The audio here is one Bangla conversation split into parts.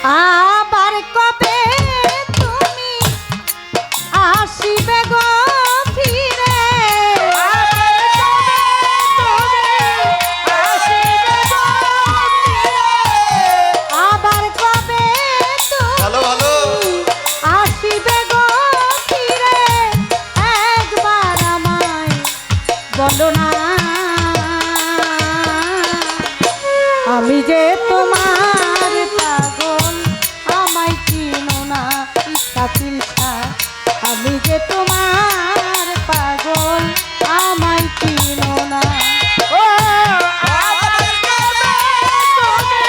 আবার কবে তুমি আসিবে গো ফিরে আবার কবে তুমি আসিবে গো ফিরে একবার আমায় বলো না আমি যে তোমার পাগল আমায় চিনো না ইস্তাকিল শাহ আমি যে তোমার পাগল আমায় চিনো না ও আবার কবে তুমি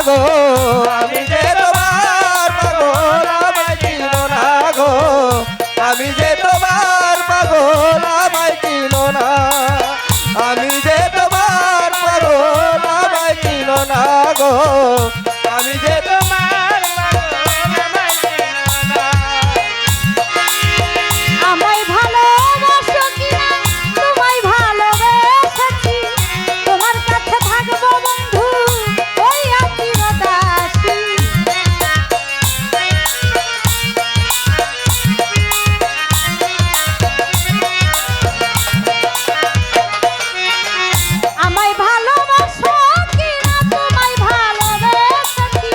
গো আমি যে তোমার পাগল আমায় চিনো না গো আমি যে তোমার পাগল আমায় চিনো না আমি যে তোমার পাগল আমায় চিনো না গো আমি যে তোমার পাগল আমায় চিনো না আমায় ভালোবাসো কিনা তোমায় ভালোবেসেছি তোমার কাছে থাকবো বন্ধু ওই চিরদাসী আমায় ভালোবাসো কিনা তোমায় ভালোবেসেছি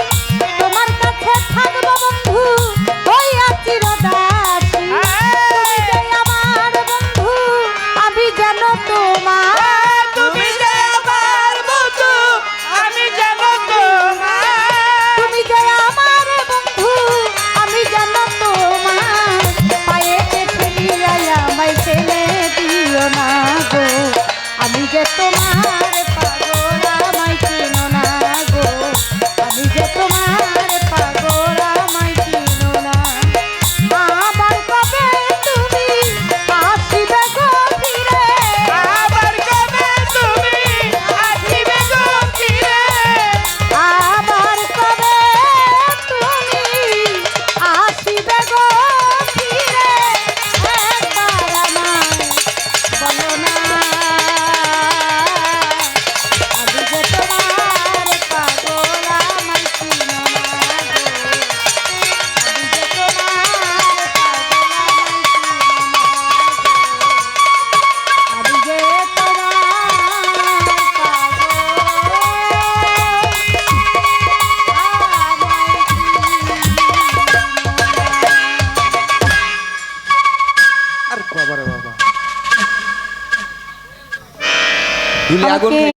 তোমার কাছে থাকবো বন্ধু ওই চিরদাসী তুমি যে আমার বন্ধু আমি যেন তোমার তুমি যে আমার বন্ধু আমি যেন তোমার তুমি যে আমার বন্ধু আমি যেন তোমার পায়েতে ঠেলিয়াই আমায় ফেলে দিও না গো আমি যে তোমার পাগল আমায় চিনো না গো আমি যে তোমার পাগল আমায় চিনো না আবার কবে তুমি আসিবে গো ফিরে আবার কবে তুমি আসিবে গো ফিরে আবার কবে তুমি আসিবে গো ফিরে একবার আমায় বলো না আমি যে তোমার পাগল আমায় চিনো না গো আমি যে তোমার পাগল আমায় চিনো না গো আমি যে তোমার পাগল আর বাবা রে বাবা দুলে আগুন আমাকে